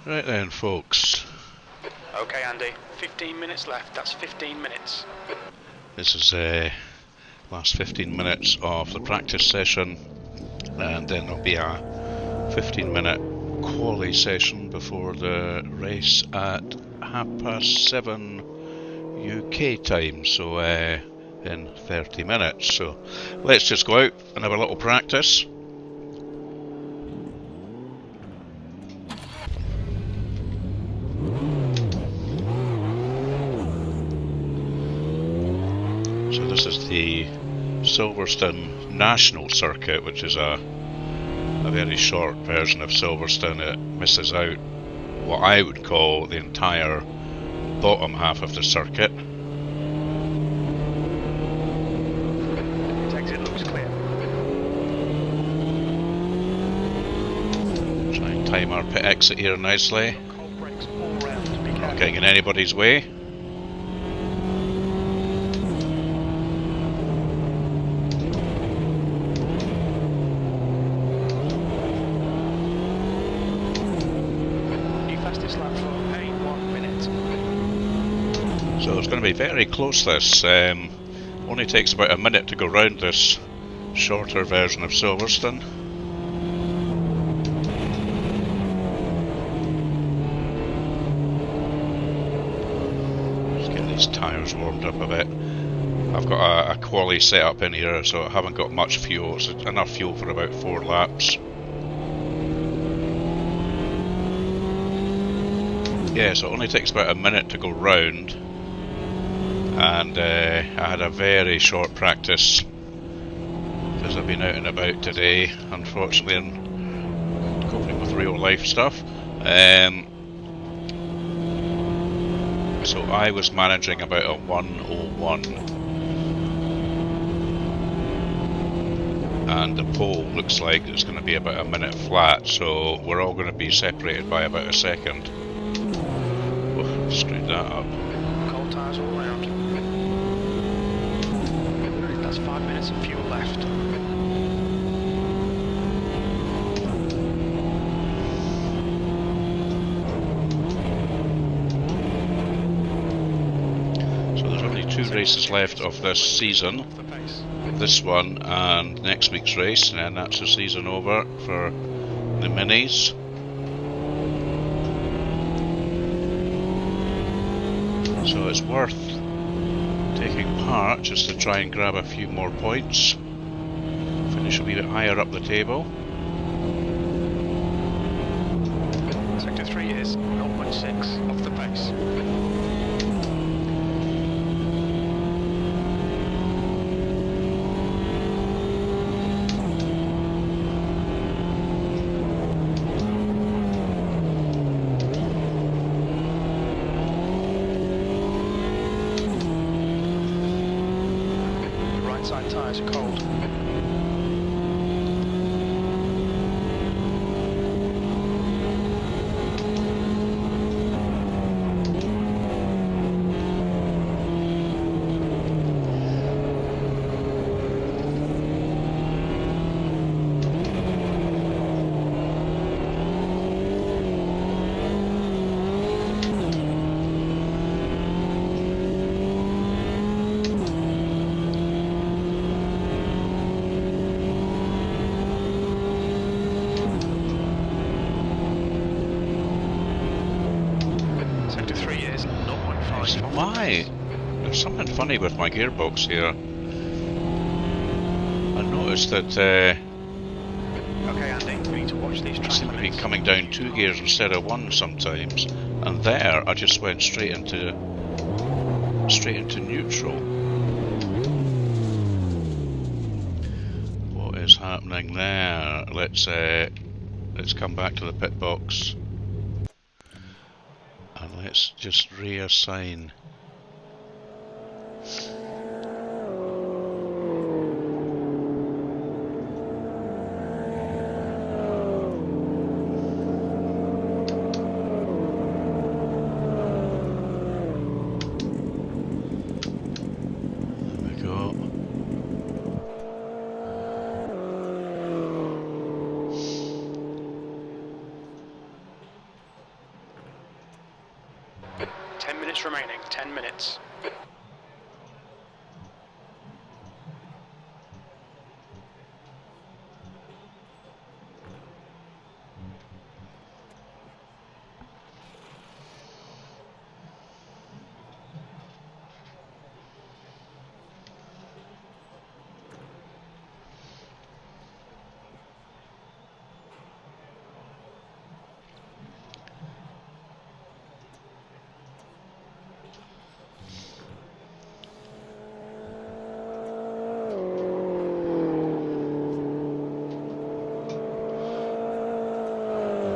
Right then, folks. Okay, Andy. 15 minutes left. That's 15 minutes. This is last 15 minutes of the practice session, and then there'll be a 15-minute quali session before the race at 7:30 UK time, so in 30 minutes. So let's just go out and have a little practice. So this is the Silverstone National Circuit, which is a very short version of Silverstone. It misses out what I would call the entire bottom half of the circuit. Its exit looks clear. Try and time our pit exit here nicely. Cold brakes all round. Be Not careful. getting in anybody's way. New fastest lap for 1 minute. So it's going to be very close this. Only takes about a minute to go round this shorter version of Silverstone. Just getting these tyres warmed up a bit. I've got a quali set up in here, so I haven't got much fuel. It's enough fuel for about 4 laps. Yeah, so it only takes about a minute to go round, and I had a very short practice because I've been out and about today, unfortunately, and coping with real life stuff. So I was managing about a 1:01, and the pole looks like it's going to be about a minute flat, so we're all going to be separated by about a second. Screwed that up. Cold tyres all round. That's 5 minutes of fuel left. So there's only 2 races left of this season. Off the pace. This one and next week's race, and then that's the season over for the minis. So it's worth taking part just to try and grab a few more points. Finish a wee bit higher up the table. Sector 3 is 0.6 off the pace. The right side tyres are cold. Sector 3 is 0.5 Why? There's something funny with my gearbox here. I noticed that Okay, Andy, we need to watch these I track seem to be limits. coming down 2 gears instead of 1 sometimes, and there I just went straight into neutral. What is happening there? Let's come back to the pit box and let's just reassign. There we go. 10 minutes remaining, 10 minutes.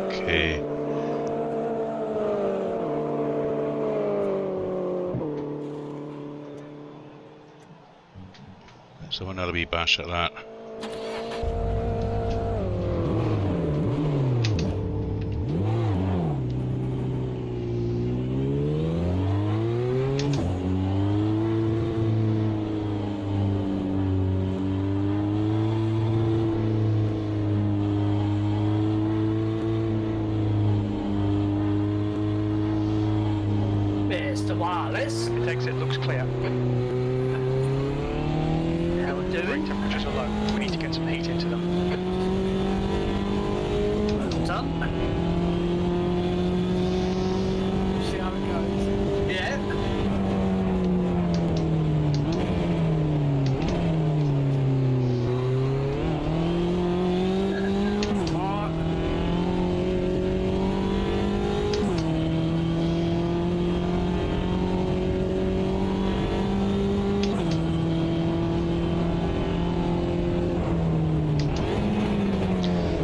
Okay. So another wee bash at that. Mr. Wireless. Its exit looks clear. How we Brake doing? temperatures are low. We need to get some heat into them. Well done. See how it goes. Yeah.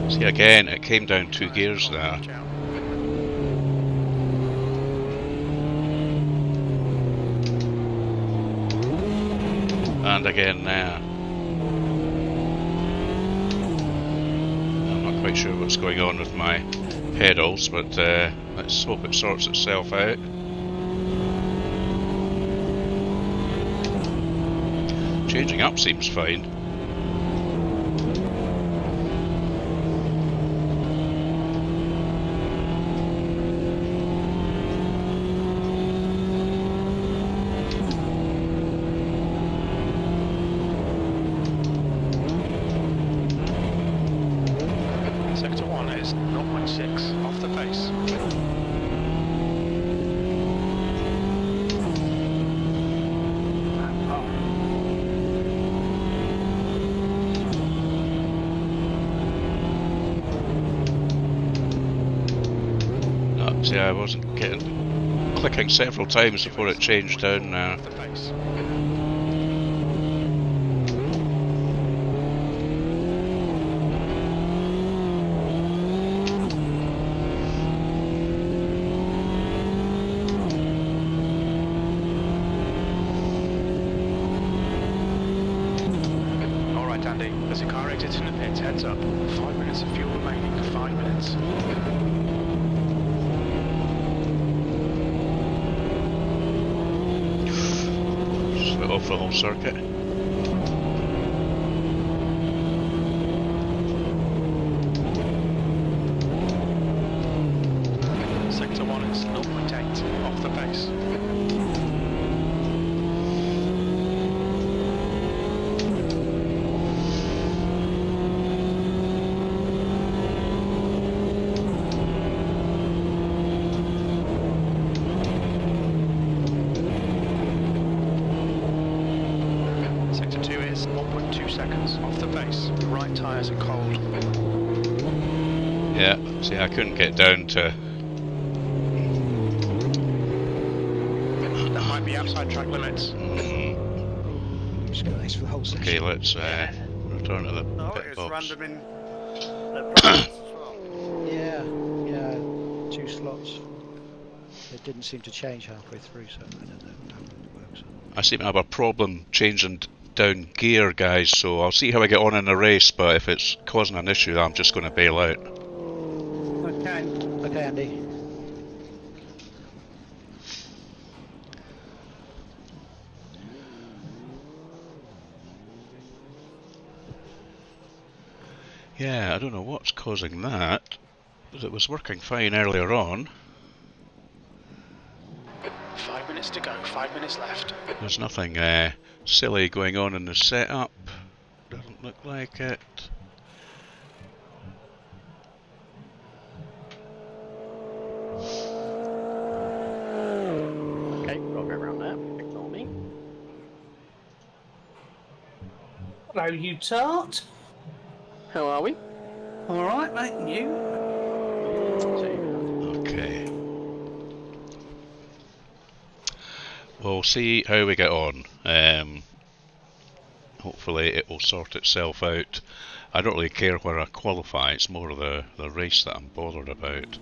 See again, it came down 2 gears there. Watch out. And again there. I'm not quite sure what's going on with my pedals, but let's hope it sorts itself out. Changing up seems fine. Sector 1 is 0.6 off the pace. See, I wasn't clicking several times before it changed down now. Off the pace. Alright Andy, there's a car exiting the pits, heads up. 5 minutes of fuel remaining, 5 minutes. Just lit off the whole circuit. Sector 1 is 0.8 off the pace. Sector 2 is 1.2 seconds off the pace. Right tyres are cold. Yeah, see, I couldn't get down to. That might be outside track limits. Just got this for the whole session. Okay, let's return to the Oh, pit it's box. random in the practice as well. Yeah, 2 slots. It didn't seem to change halfway through, so I don't know how it works. I seem to have a problem changing down gear, guys, so I'll see how I get on in the race, but if it's causing an issue, I'm just going to bail out. Okay. Okay, Andy. Yeah, I don't know what's causing that, because it was working fine earlier on. 5 minutes to go, 5 minutes left. There's nothing silly going on in the setup. Doesn't look like it. Okay, I'll go around there. Ignore me. Hello, you tart. How are we? All right, mate. And you? Okay. We'll see how we get on. Hopefully it will sort itself out. I don't really care where I qualify, it's more the race that I'm bothered about.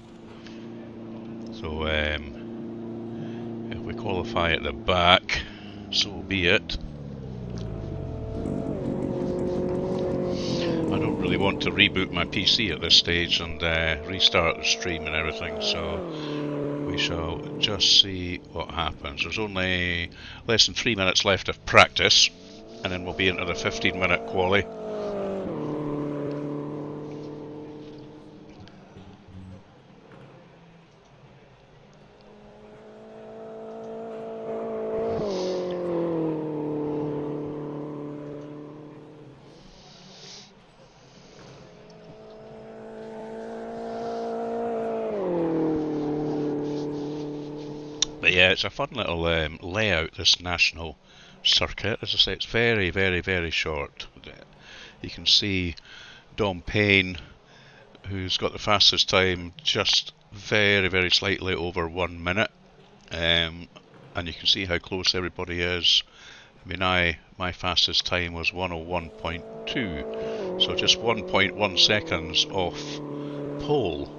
So if we qualify at the back, so be it. I don't really want to reboot my PC at this stage and restart the stream and everything, so we shall just see what happens. There's only less than 3 minutes left of practice, and then we'll be into the 15-minute quali. But yeah, it's a fun little layout, this national circuit. As I say, it's very, very, very short. You can see Dom Payne, who's got the fastest time, just very, very slightly over 1 minute. And you can see how close everybody is. I mean, my fastest time was 101.2, so just 1.1 seconds off pole.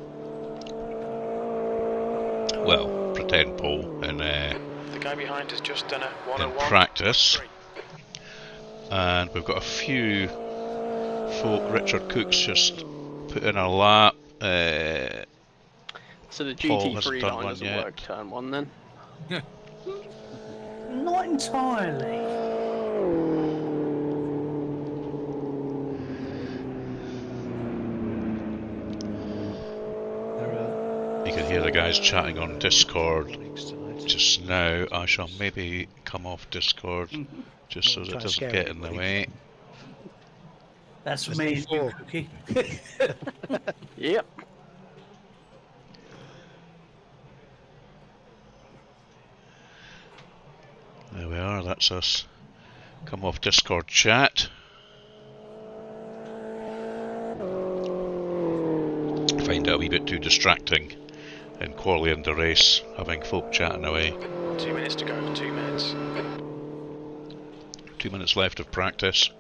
Well, pretend pole in The guy behind has just done a 101. practice. And we've got a few folk. Richard Cook's just put in a lap. So the Paul hasn't GT3 done line one doesn't yet. work turn 1 then? Not entirely. You can hear the guys chatting on Discord Links tonight. just now. I shall maybe come off Discord just so that it Trying to doesn't scare get in the everybody. way. That's There's me, no floor. Cookie. Yep. There we are, that's us. Come off Discord chat. Find it a wee bit too distracting in quali and the race, having folk chatting away. 2 minutes to go, 2 minutes. 2 minutes left of practice.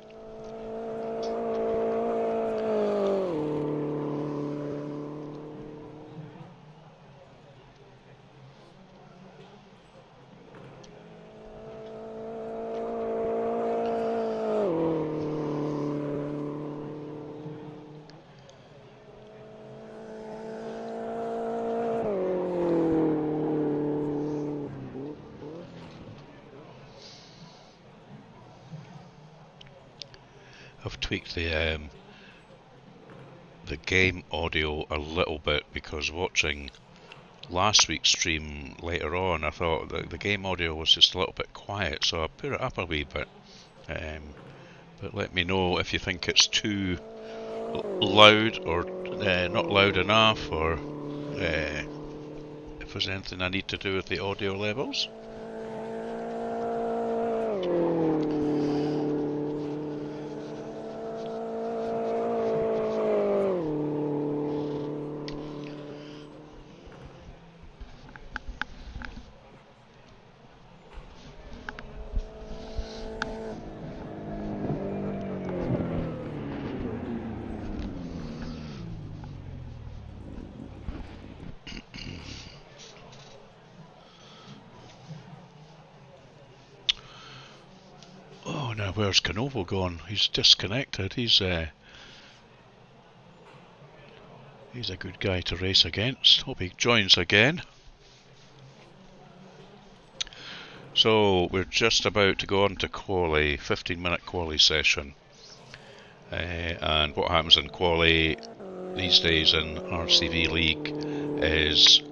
I've tweaked the game audio a little bit because watching last week's stream later on, I thought that the game audio was just a little bit quiet, so I put it up a wee bit. But let me know if you think it's too loud or not loud enough, or if there's anything I need to do with the audio levels. Oh, now where's Canovo gone? He's disconnected. He's a good guy to race against. Hope he joins again. So we're just about to go on to quali, 15-minute quali session. And what happens in quali these days in RCV League is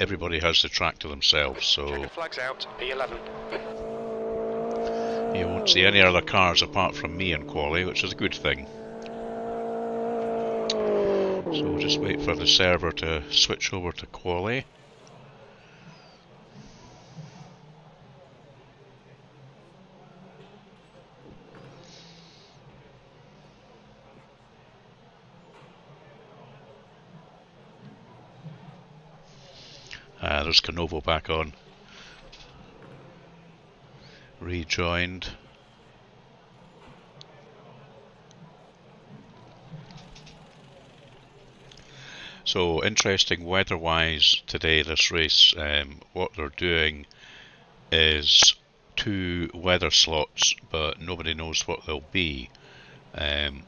everybody has the track to themselves, so Checker flags out, P11. you won't see any other cars apart from me in quali, which is a good thing. So we'll just wait for the server to switch over to quali. There's Canovo back on. Rejoined. So interesting weather-wise today, this race. What they're doing is 2 weather slots, but nobody knows what they'll be. And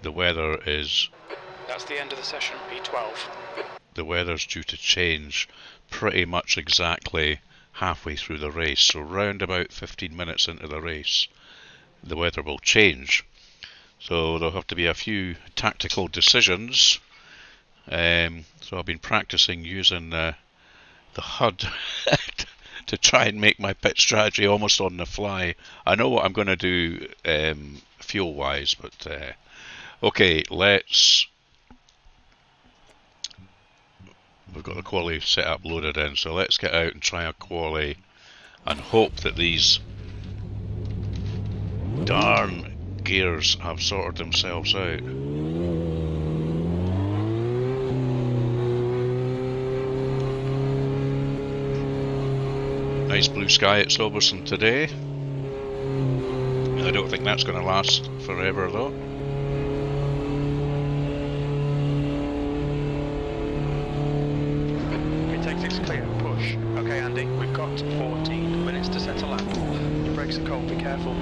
the weather is... That's the end of the session, P12. The weather's due to change pretty much exactly halfway through the race. So round about 15 minutes into the race, the weather will change. So there'll have to be a few tactical decisions. So I've been practicing using the HUD to try and make my pit strategy almost on the fly. I know what I'm going to do fuel wise, but okay, we've got the quali setup loaded in, so let's get out and try a quali and hope that these darn gears have sorted themselves out. Nice blue sky at Silverstone today. I don't think that's going to last forever though. Clear, push. Okay, Andy, we've got 14 minutes to set a lap. Your brakes are cold, be careful.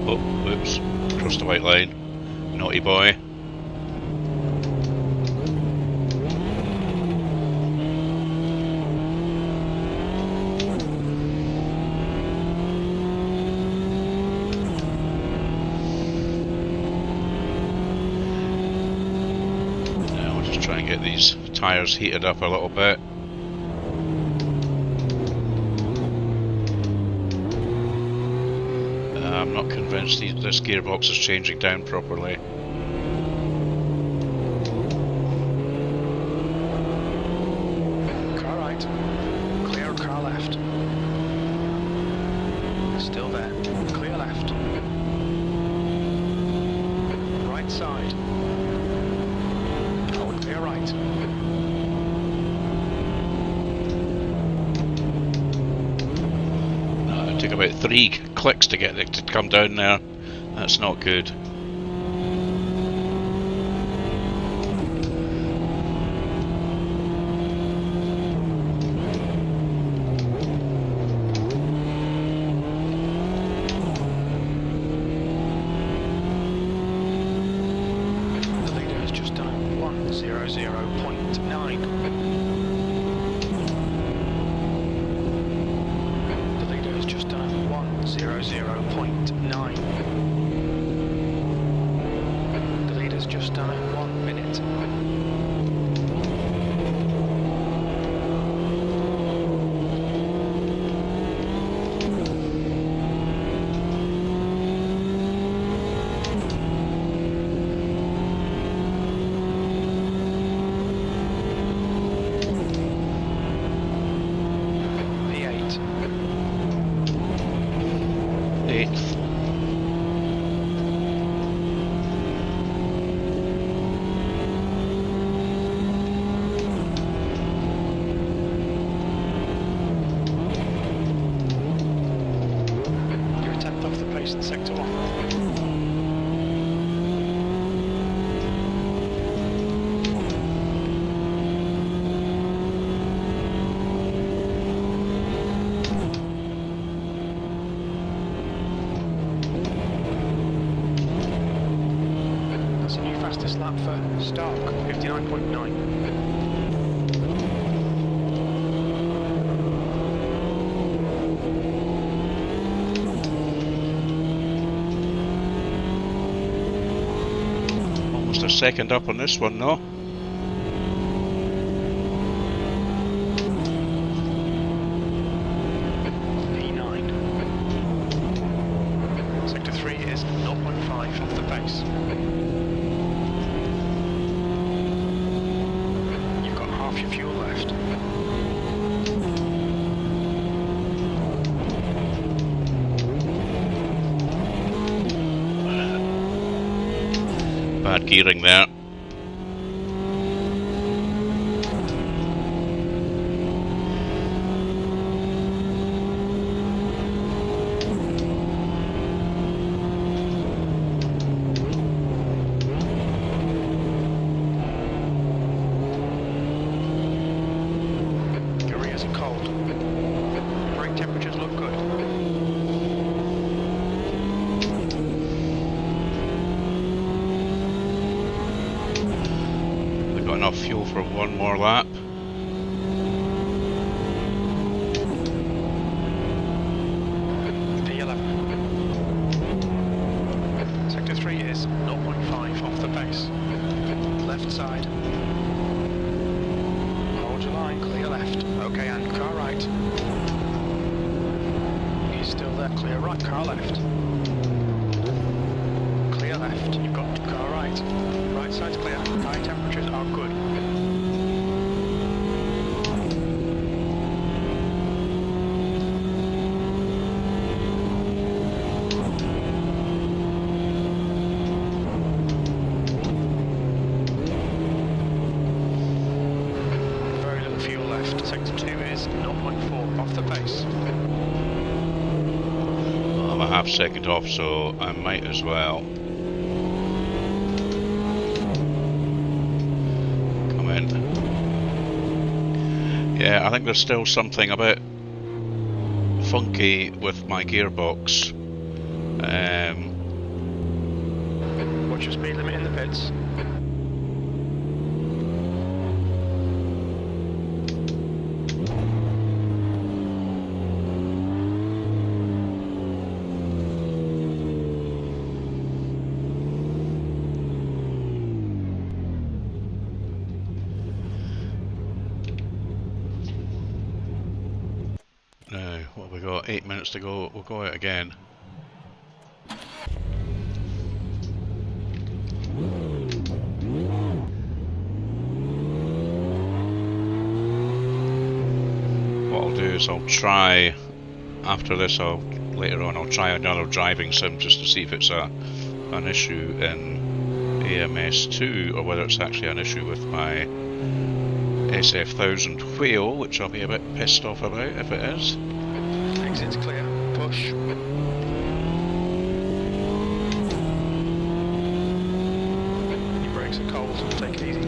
Oh, whoops. Crossed the white line. Naughty boy. Try and get these tyres heated up a little bit. I'm not convinced this gearbox is changing down properly. Car right. Clear, car left. Still there. Clear left. Right side. Clear right. It took about 3 clicks to get it to come down there. That's not good. The leader has just done 1:00.9. The leader has just done 1:00.9. The leader's just done 1 minute. P8. 8th. You're a tenth off the pace in sector 1. That's a new fastest lap for Stark, 59.9. Just a second up on this one, no? P9. Sector 3 is 0.5 off the base. You've got half your fuel left. Bad gearing there. Your rears are cold. Brake temperatures look good. We've got enough fuel for one more lap. P11. Sector 3 is 0.5 off the base. Left side. Hold your line, clear left. Okay, and car right. He's still there, clear right, car left. Clear left, you've got car right. Right side's clear, high temperatures are good. Very little fuel left. Sector 2 is 0.4 off the base. Well, I'm a half second off, so I might as well come in. Yeah, I think there's still something a bit funky with my gearbox. What's your speed limit in the pits? Now, what have we got? 8 minutes to go. We'll go out again. What I'll do is I'll try, after this later on I'll try another driving sim just to see if it's an issue in AMS2 or whether it's actually an issue with my SF1000 wheel, which I'll be a bit pissed off about if it is. Exit's clear. Push. Your brakes are cold. Take it easy.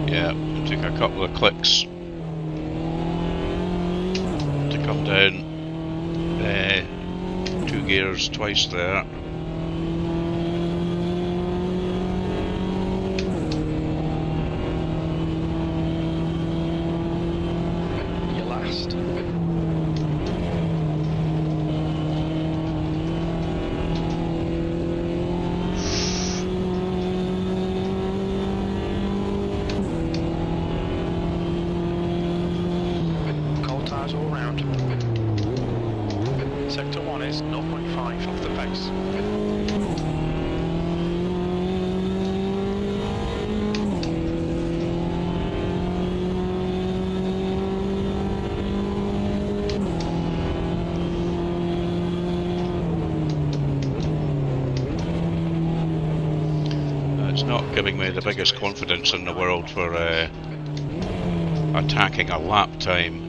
Yeah, it took a couple of clicks to come down 2 gears twice there. Your last. Cold tyres all round. Sector 1 is 0.5 off the base. It's not giving me the biggest confidence in the world for attacking a lap time.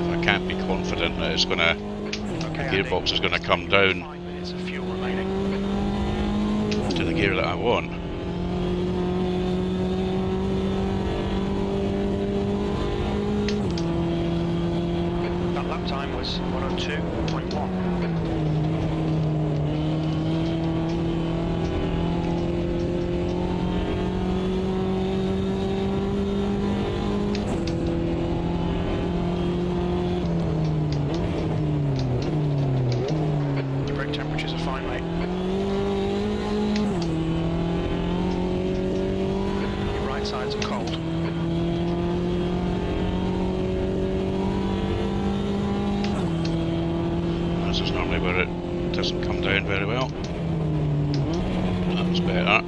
If I can't be confident that it's going to Okay, the Andy, gearbox is going to it's come down 5 minutes of fuel remaining. to the gear that I want. That lap time was 102.1. Your brake temperatures are fine, mate. Your right sides are cold. This is normally where it doesn't come down very well. That's better.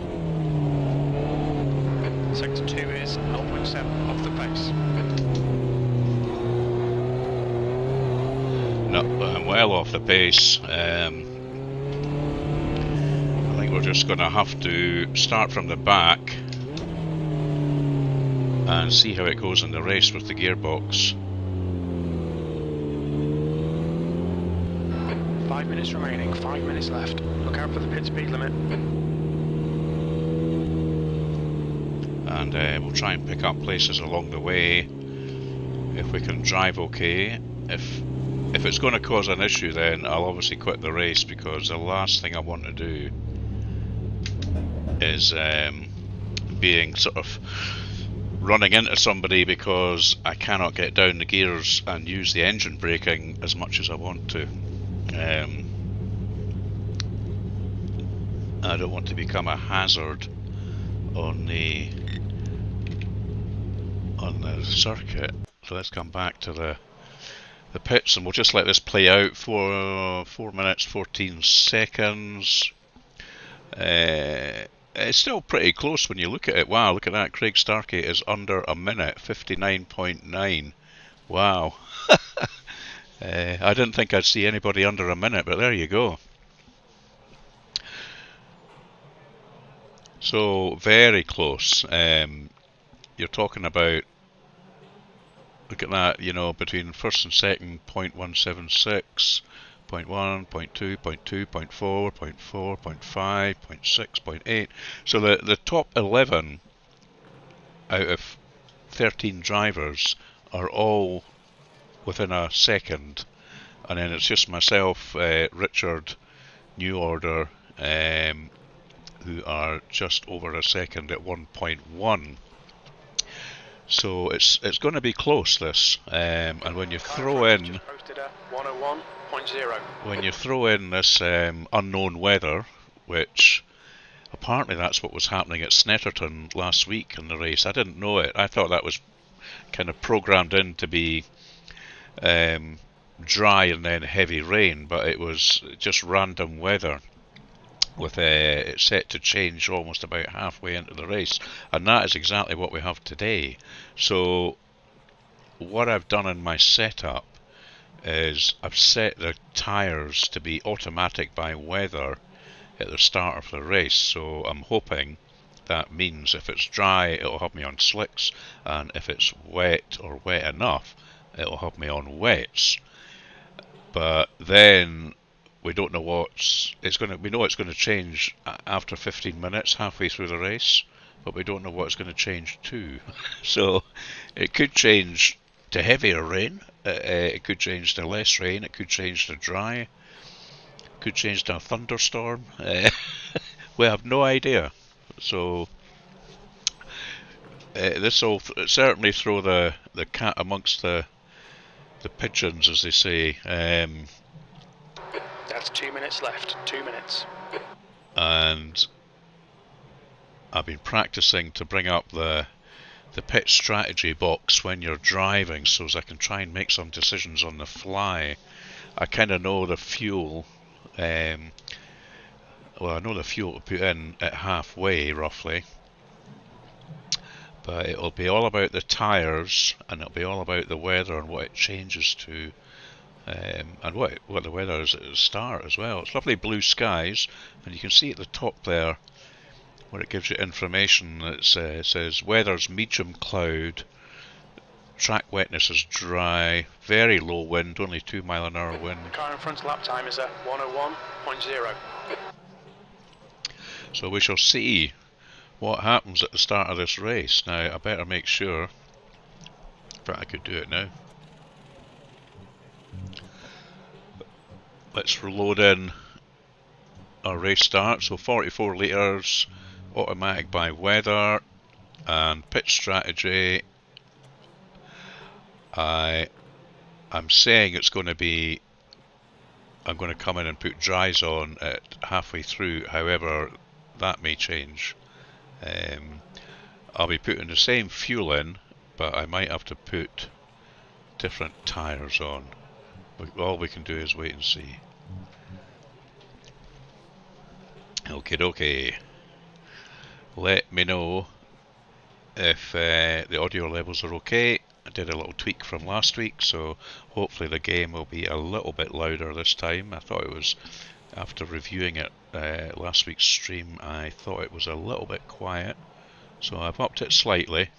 Sector 2 is 0.7 off the pace. No, I'm well off the pace. I think we're just going to have to start from the back and see how it goes in the race with the gearbox. 5 minutes remaining, 5 minutes left. Look out for the pit speed limit. And we'll try and pick up places along the way if we can drive okay. If it's going to cause an issue, then I'll obviously quit the race, because the last thing I want to do is being sort of running into somebody because I cannot get down the gears and use the engine braking as much as I want to. I don't want to become a hazard on the circuit. So let's come back to the pits, and we'll just let this play out for 4 minutes 14 seconds. It's still pretty close when you look at it. Wow, look at that. Craig Starkey is under a minute, 59.9. Wow. I didn't think I'd see anybody under a minute, but there you go. So very close. You're talking about, look at that, you know, between first and second, 0.176, 0.1, 0.2, 0.2, 0.4, 0.4, 0.5, 0.6, 0.8. So the top 11 out of 13 drivers are all within a second, and then it's just myself, Richard, New Order, who are just over a second at 1.1. So it's going to be close, this, and when you throw in this unknown weather, which apparently that's what was happening at Snetterton last week in the race. I didn't know it. I thought that was kind of programmed in to be dry and then heavy rain, but it was just random weather with it set to change almost about halfway into the race, and that is exactly what we have today. So what I've done in my setup is I've set the tyres to be automatic by weather at the start of the race, so I'm hoping that means if it's dry it'll have me on slicks, and if it's wet or wet enough it'll have me on wets. But then we don't know we know it's going to change after 15 minutes, halfway through the race, but we don't know what it's going to change to. So it could change to heavier rain, it could change to less rain, it could change to dry, it could change to a thunderstorm. We have no idea. So this will certainly throw the cat amongst the pigeons, as they say. That's 2 minutes left. 2 minutes. And I've been practicing to bring up the pit strategy box when you're driving, so as I can try and make some decisions on the fly. I kind of know the fuel. Well, I know the fuel to put in at halfway roughly, but it'll be all about the tyres, and it'll be all about the weather and what it changes to. And what the weather is at the start as well. It's lovely blue skies, and you can see at the top there where it gives you information that says weather's medium cloud, track wetness is dry, very low wind, only 2 mile an hour wind. The car in front's lap time is a 101.0. So we shall see what happens at the start of this race. Now I better make sure, but I could do it now. Let's reload in our race start. So 44 litres, automatic by weather, and pitch strategy. I'm saying it's going to be, I'm going to come in and put dries on at halfway through. However, that may change. I'll be putting the same fuel in, but I might have to put different tyres on. All we can do is wait and see. Okie dokie. Let me know if the audio levels are okay. I did a little tweak from last week, so hopefully the game will be a little bit louder this time. I thought it was, after reviewing it last week's stream, I thought it was a little bit quiet, so I've upped it slightly,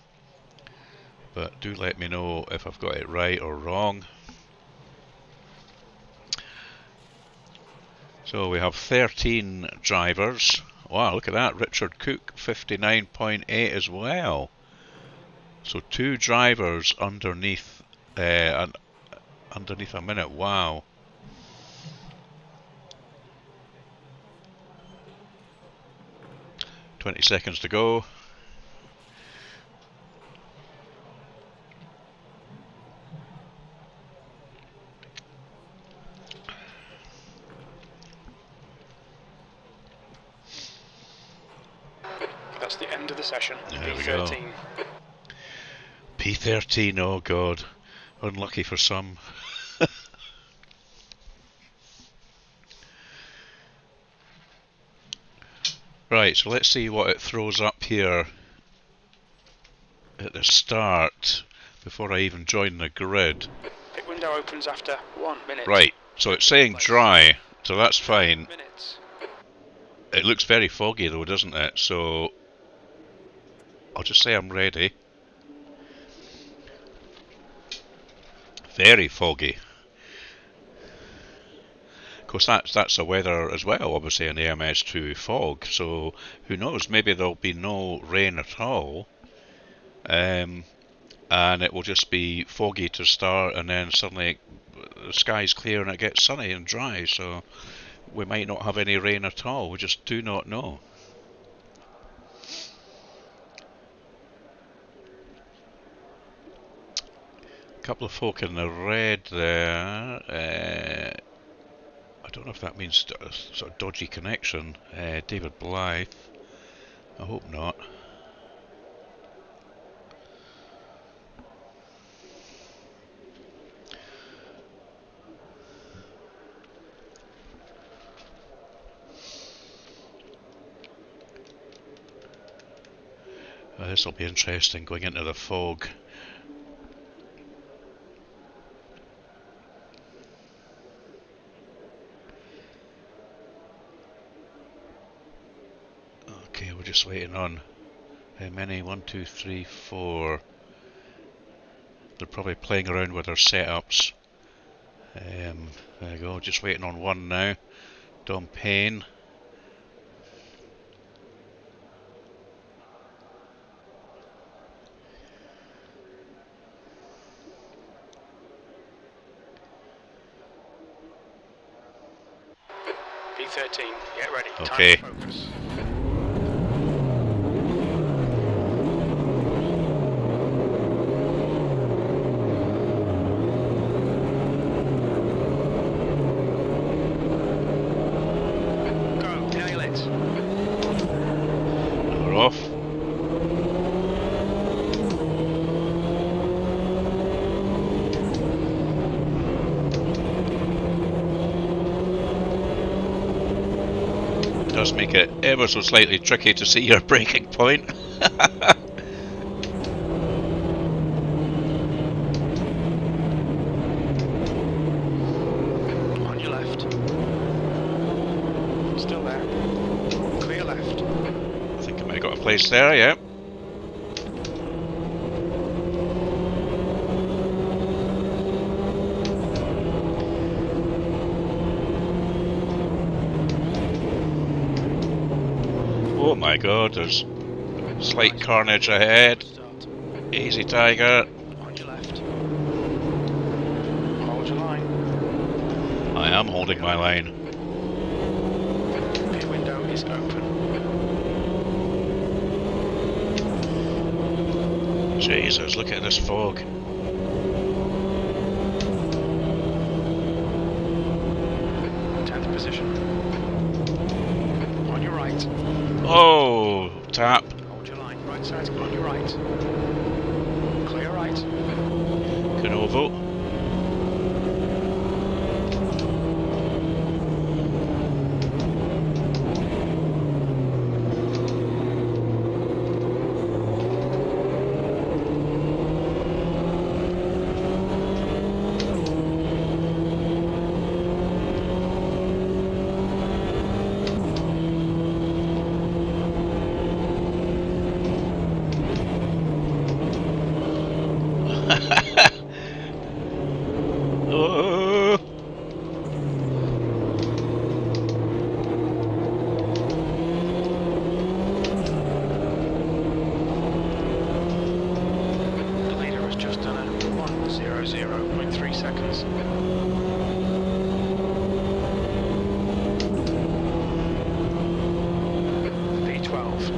but do let me know if I've got it right or wrong. So we have 13 drivers. Wow, look at that, Richard Cook 59.8 as well. So 2 drivers underneath underneath a minute. Wow. "20 seconds to go." That's the end of the session. There we go. P13. P13, oh god. Unlucky for some. Right, so let's see what it throws up here at the start before I even join the grid. Pit window opens after 1 minute. Right, so it's saying dry, so that's fine. Minutes. It looks very foggy though, doesn't it? So I'll just say I'm ready. Very foggy. Of course, that's the weather as well, obviously, in the MS2 fog. So who knows? Maybe there'll be no rain at all, and it will just be foggy to start, and then suddenly the sky's clear and it gets sunny and dry. So we might not have any rain at all. We just do not know. Couple of folk in the red there. I don't know if that means a sort of dodgy connection. David Blythe. I hope not. This will be interesting going into the fog. Okay, we're just waiting on how many? 1, 2, 3, 4. They're probably playing around with their setups. There you go, just waiting on one now. Dom Payne. P13, get ready. Okay. Time to focus. Go, nail it. We're off. Does make it ever so slightly tricky to see your braking point. On your left. Still there. Clear left. I think I might have got a place there, yeah. Oh my god, there's slight carnage ahead. Start. Easy, Tiger. On your left. Hold your line. I am holding my line. Pit window is open. Jesus, look at this fog. 10th position. On your right. Oh, tap. Hold your line. Right side's on your right. Clear right. Canovo. Oh. The leader has just done a 1:00.3 seconds. V12.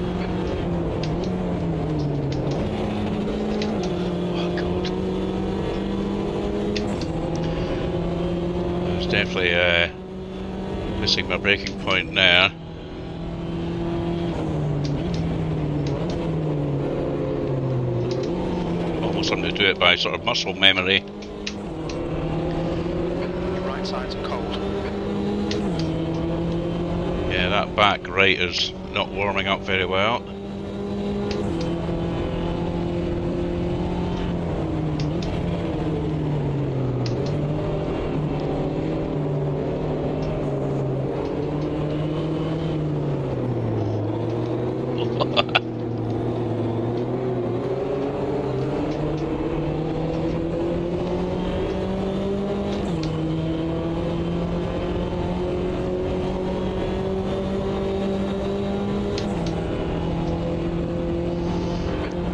Oh god. I was definitely missing my braking point there. Almost wanted to do it by sort of muscle memory. Your right side's cold. Yeah, that back right is not warming up very well.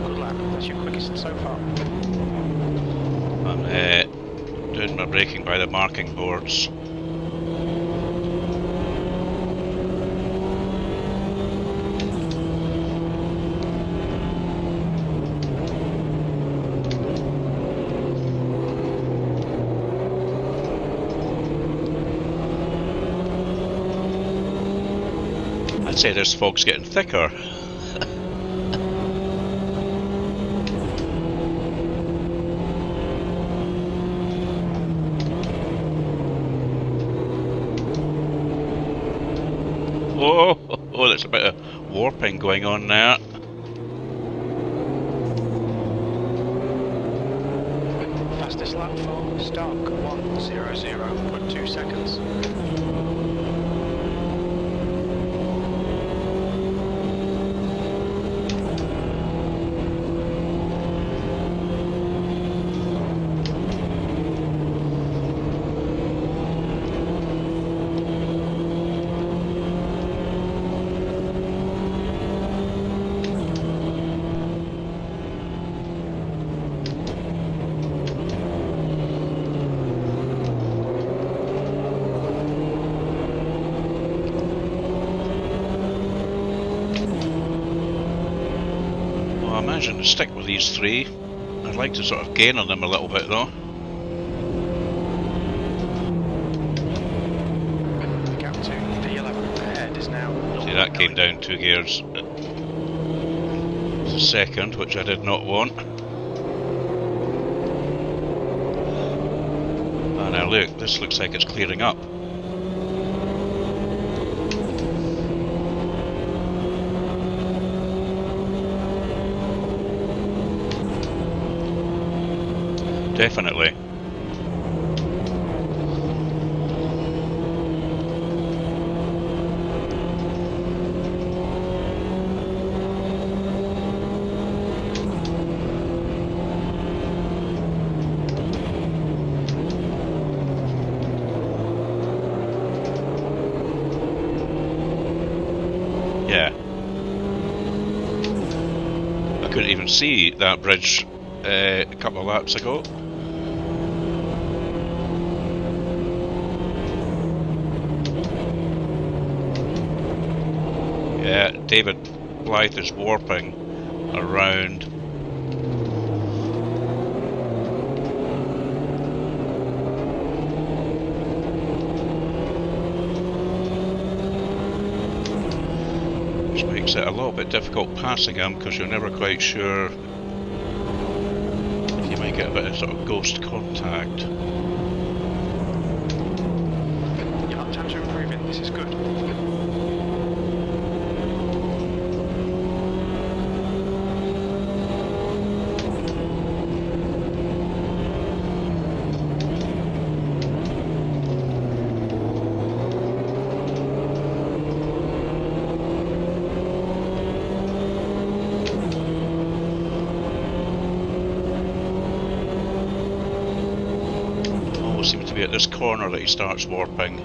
Good lap. That's your quickest so far. I'm doing my braking by the marking boards. I'd say this fog's getting thicker. Oh, there's a bit of warping going on there. Fastest lap for Stock 1:00.2 seconds. Well, I imagine to stick with these three. I'd like to sort of gain on them a little bit though. The gap to D11 ahead is now. See, that came down 2 gears a second, which I did not want. Oh, now look, this looks like it's clearing up. Definitely. Yeah. couldn't even see that bridge a couple of laps ago. Yeah, David Blythe is warping around. Which makes it a little bit difficult passing him because you're never quite sure if you might get a bit of sort of ghost contact. Your lap times are improving. This is good. Seems to be at this corner that he starts warping.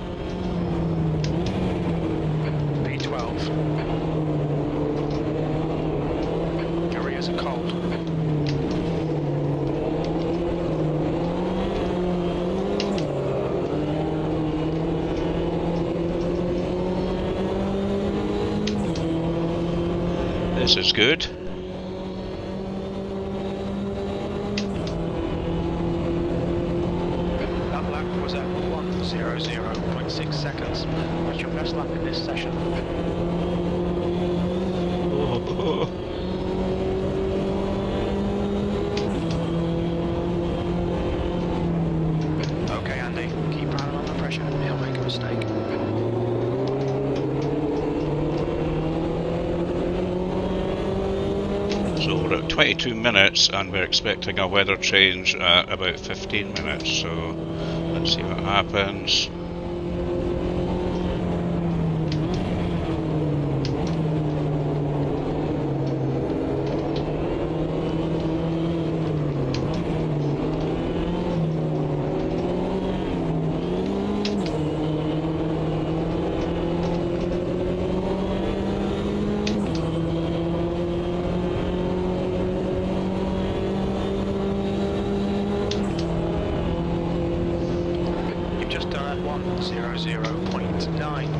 P12. Carriers are cold. This is good. Was at 1:00.6 seconds. That's your best lap in this session. Okay, Andy, keep piling on the pressure. He'll make a mistake. So we're at 22 minutes and we're expecting a weather change at about 15 minutes. So let's see what happens. Just done at 1:00.9.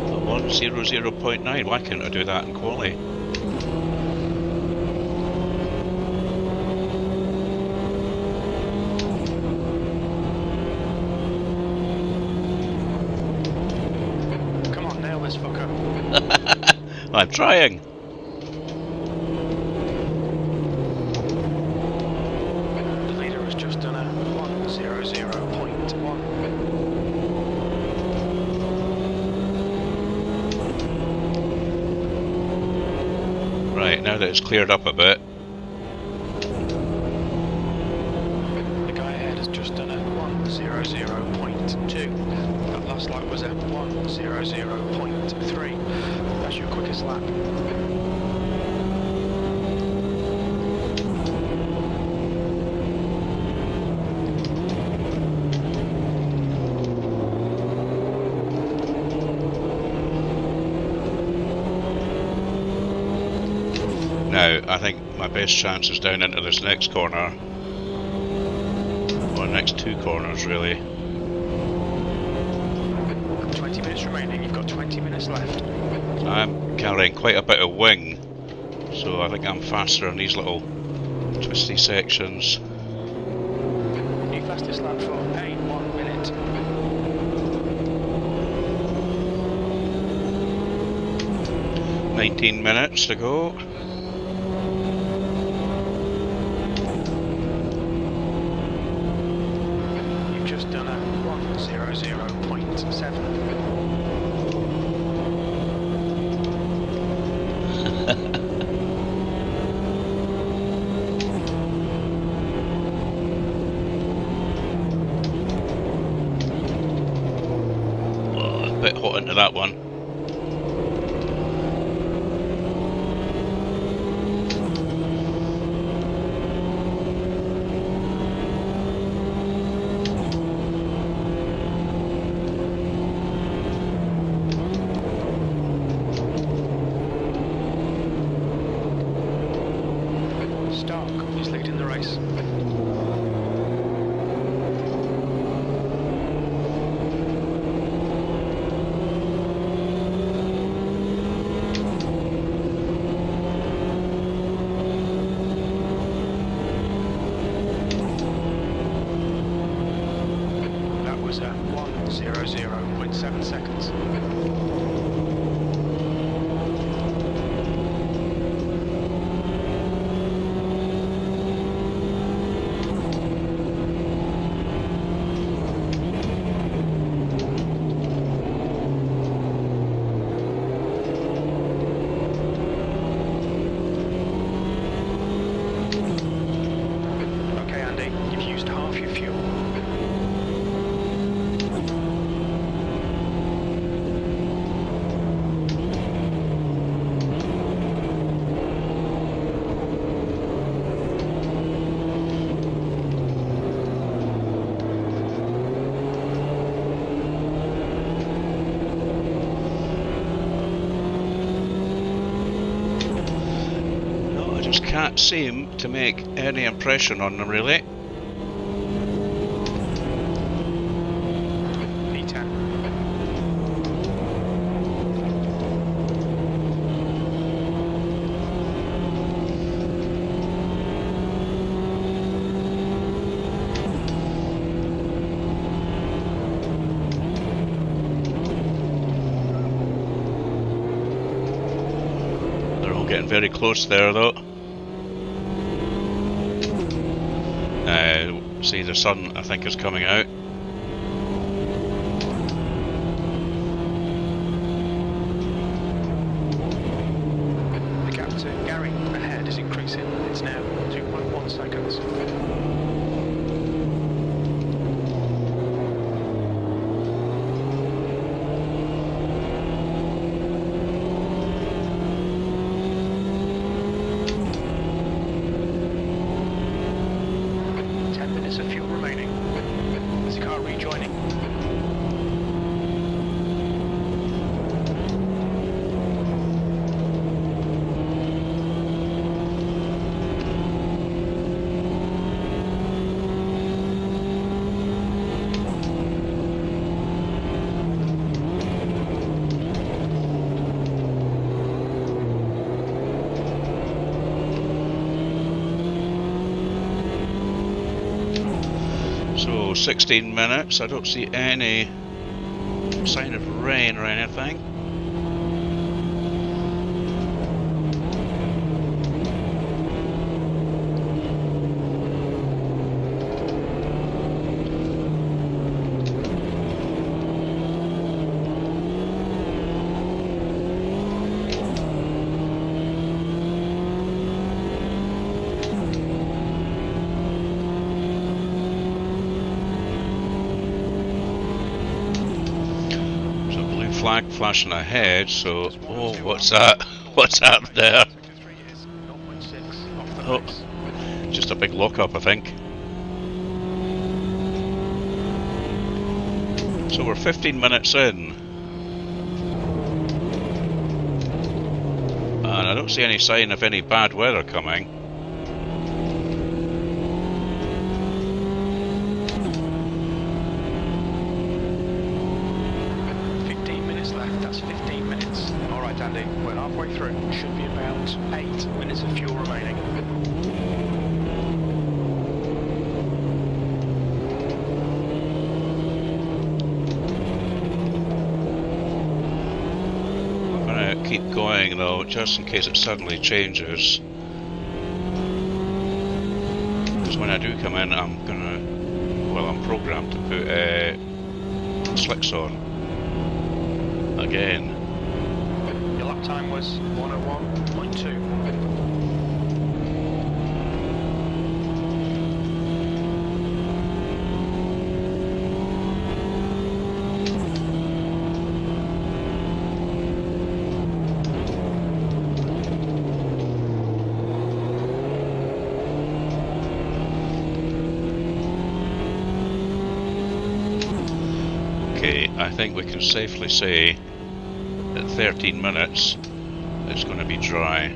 The 1:00.9. Why can't I do that in quali? I'm trying. The leader has just done a 1:00.1. Right, now that it's cleared up a bit. The guy ahead has just done a 1:00.2. That last lap was at 1:00.3. That's your quickest lap. Now, I think my best chance is down into this next corner. Or next two corners, really. 20 minutes remaining, you've got 20 minutes left. I'm carrying quite a bit of wing, so I think I'm faster on these little twisty sections. New fastest lap for 1 minute. $19 minutes to go. You've just done a 1:00.7. Oh, a bit hot into that one. 0.7 seconds. Okay, Andy, you've used half your fuel. No, I just can't seem to make any impression on them really. P10. They're all getting very close there though. See the sun I think is coming out. The gap to Gary ahead is increasing. It's now 2.1 seconds. Of fuel remaining. Is the car rejoining? So 16 minutes, I don't see any sign of rain or anything. Flag flashing ahead, so oh, what's that? What's that there? Oh, just a big lock-up, I think. So we're 15 minutes in, and I don't see any sign of any bad weather coming. Andy, we're halfway through. Should be about 8 minutes of fuel remaining. I'm going to keep going though, just in case it suddenly changes. Because when I do come in, I'm programmed to put slicks on again. Your lap time was 1:01.2. Okay, I think we can safely say that 13 minutes it's going to be dry.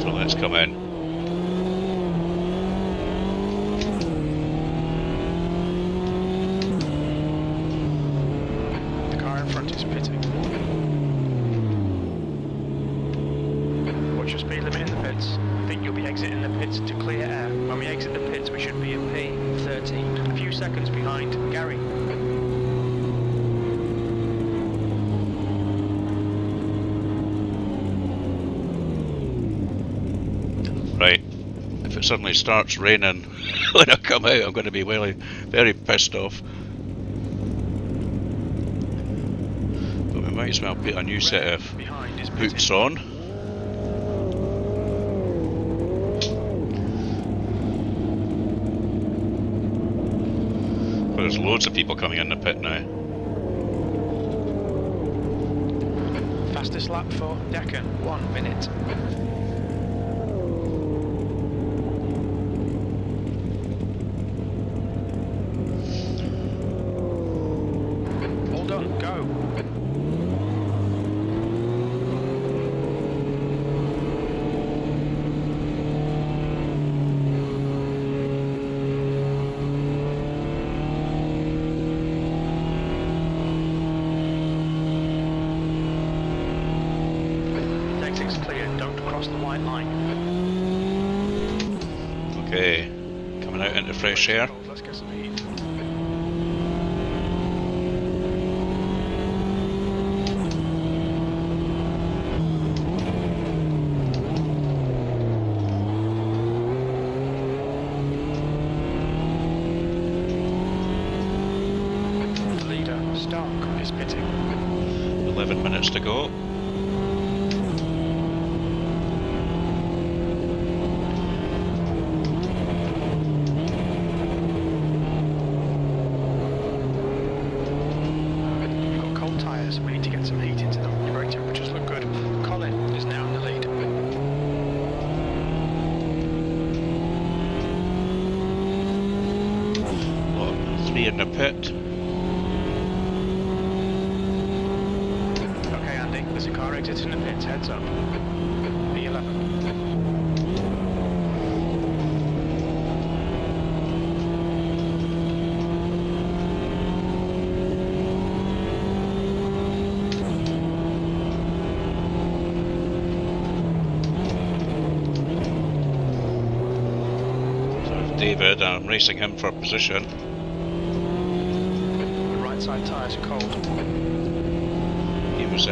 So let's come in. The car in front is pitting. Watch your speed limit in the pits. I think you'll be exiting the pits to clear air. When we exit the pits, we should be in P13. A few seconds behind Gary. Right. If it suddenly starts raining when I come out, I'm going to be really, very pissed off. But we might as well put a new set of Behind is boots pitting. on. But there's loads of people coming in the pit now. Fastest lap for Deccan, 1 minute. All done, go. Exit's clear, don't cross the white line. Okay, coming out into fresh air. Let's get some heat. The leader, Stark, is pitting. 11 minutes to go. We've got cold tyres, we need to get some heat into them. Your brake temperatures look good. Colin is now in the lead. Lot 3 in the pit. Okay, Andy, there's a car exiting the pits, heads up. P11. So David, I'm racing him for position. The right side tyres are cold. He was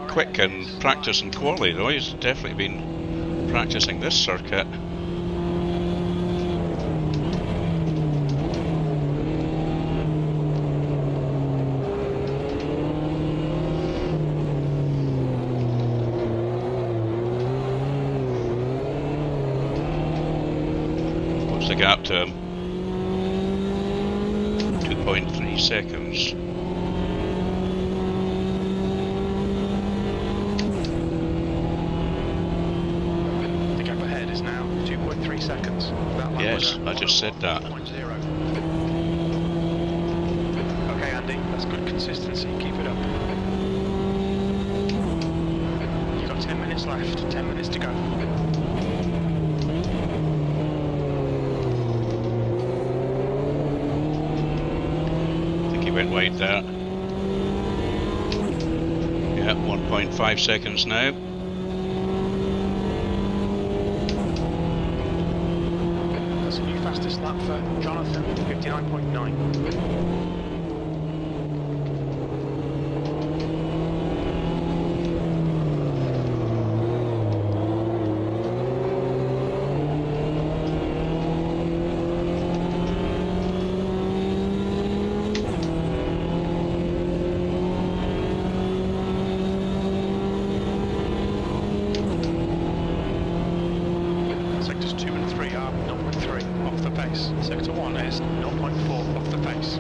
quick in practice and quali though, he's definitely been practicing this circuit. What's the gap to him? 2.3 seconds. The gap ahead is now 2.3 seconds. That lap Yes, was I just said that. 1.0. Okay, Andy, that's good consistency. Keep it up. You've got 10 minutes left. 10 minutes to go. I think he went wide there. Yeah, 1.5 seconds now. That's a new fastest lap for Jonathan, 59.9. Sectors 2 and 3 are 0.3 off the pace. Sector 1 is 0.4 off the pace.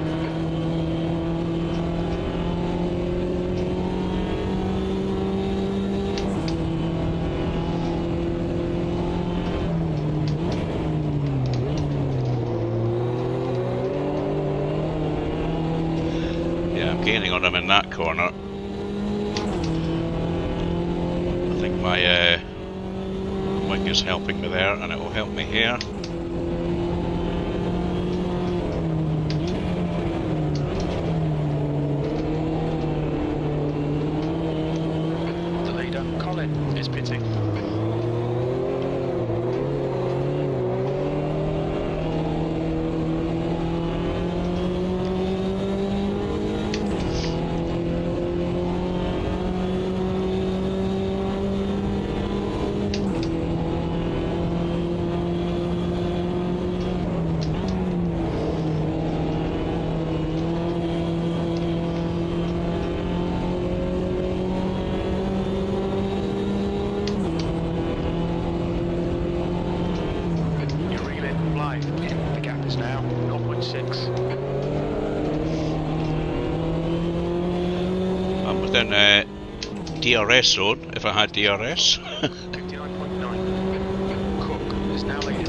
Yeah, I'm gaining on him in that corner. I think my wing is helping me there, and it will help me here. The leader, Colin, is pitting. seconds now. 0.6. I'm within DRS zone, if I had DRS. 59.9. Cook is now leading.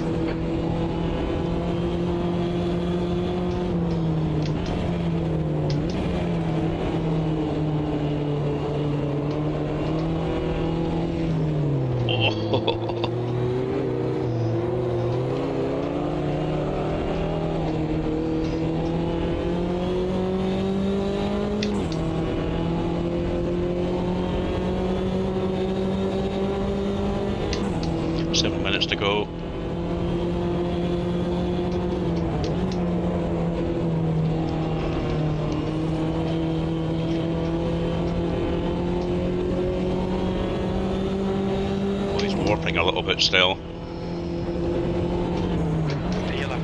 Oh. Seven minutes to go. Oh, he's warping a little bit still. D11.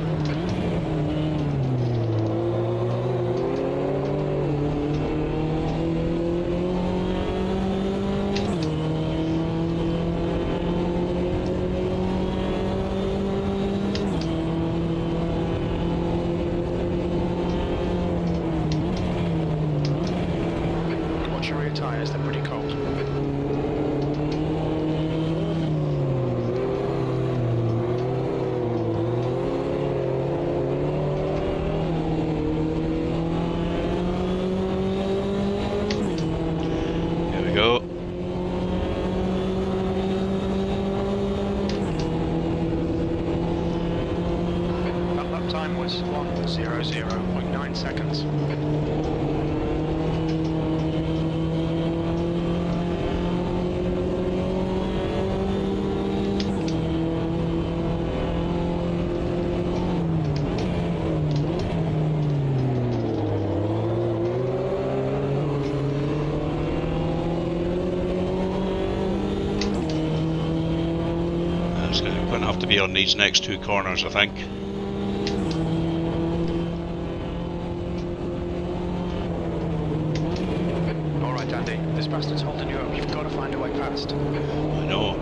Watch your rear tyres, they're pretty cold. Here we go. That lap time was 1:00.9 seconds. It's going to have to be on these next two corners, I think. Alright Andy, this bastard's holding you up, you've got to find a way past. I know.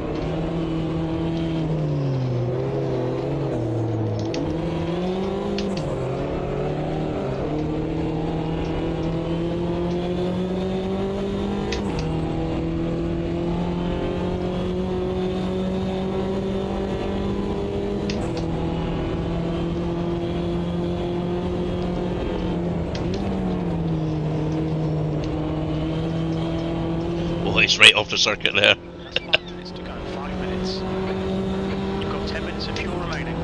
Oh, he's right off the circuit there. That's 5 minutes to go, 5 minutes. You've got 10 minutes of fuel remaining.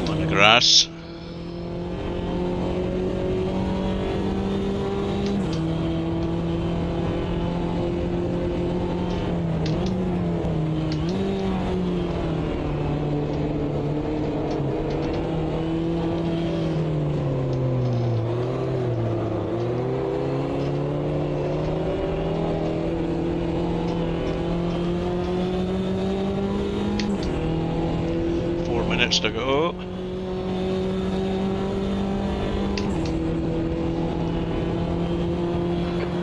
On the grass. Minutes to go.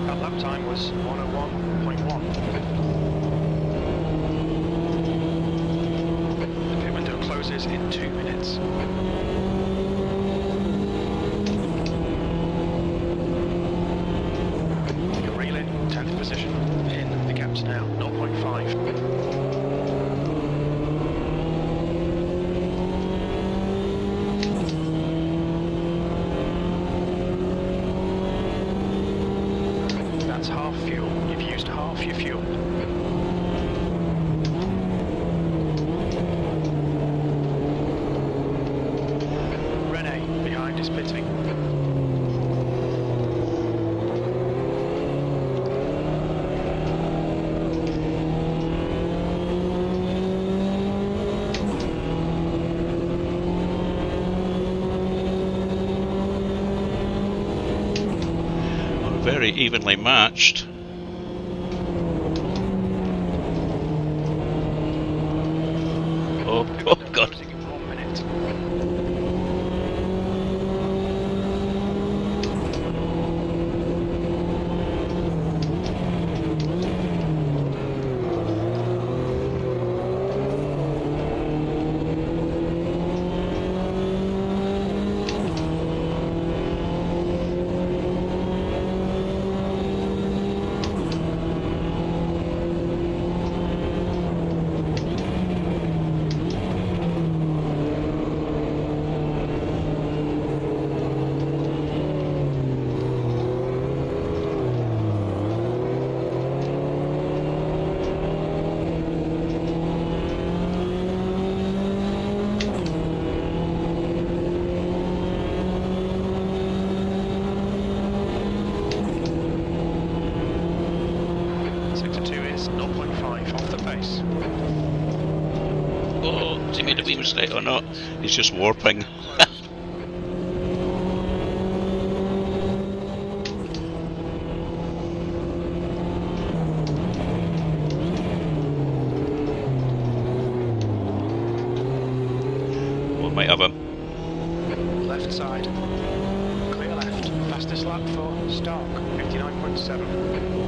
That lap time was 1:01.1. The pit window closes in 2 minutes. You're reeling, 10th position. In the gap's now 0.5. That's half fuel. You've used half your fuel. Rene, behind is pitting. Very evenly matched. Oh, oh God. Closing in 1 minute. Oh, has he made a wee mistake or not? He's just warping. We might have him. Left side. Clear left. Fastest lap for Stark. 59.7.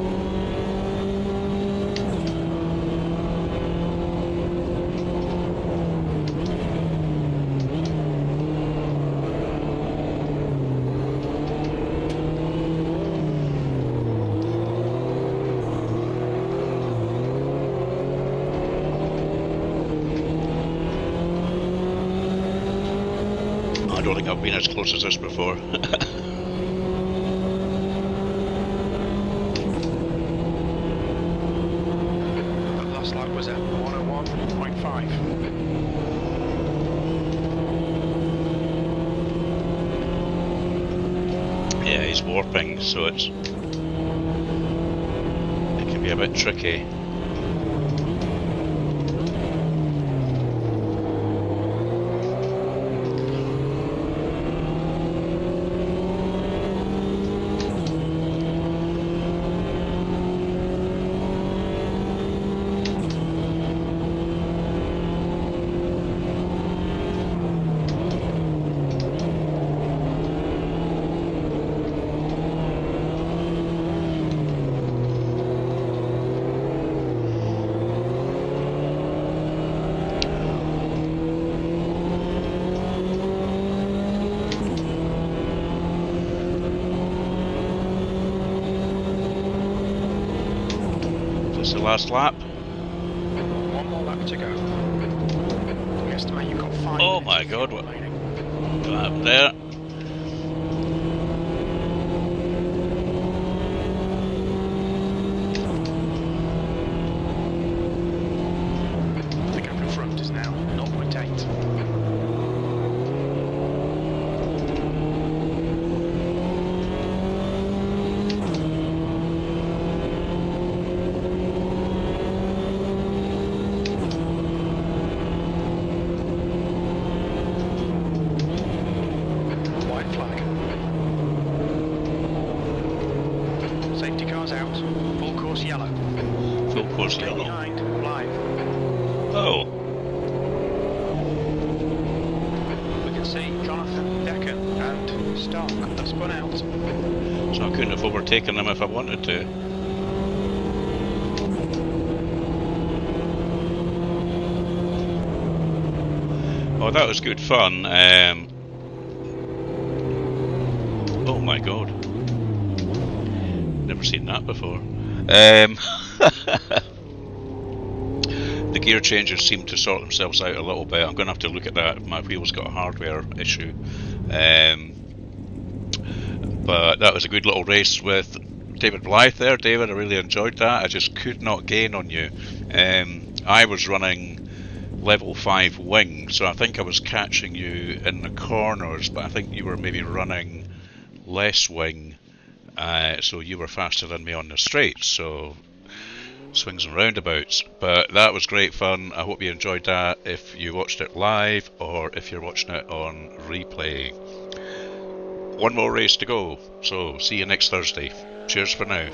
I don't think I've been as close as this before. The last lap was at 101.5. Yeah, he's warping, so it can be a bit tricky. This is the last lap. One more lap to go. We estimate you've got 5 Oh minutes my of God, fuel what remaining. happened there? The gap in front is now 0.8. White flag. Safety cars out. Full course yellow. Full course Stay yellow. behind. Live. Oh, We can see Jonathan, Decker and Stark have spun out. so I couldn't have overtaken him if I wanted to. Oh, that was good fun. Oh my God. Never seen that before. The gear changes seem to sort themselves out a little bit. I'm going to have to look at that. My wheel's got a hardware issue. But that was a good little race with David Blythe there. David, I really enjoyed that. I just could not gain on you. I was running level 5 wing, so I think I was catching you in the corners, but I think you were maybe running less wing, so you were faster than me on the straights, so swings and roundabouts. But that was great fun. I hope you enjoyed that if you watched it live or if you're watching it on replay. One more race to go, so see you next Thursday. Cheers for now.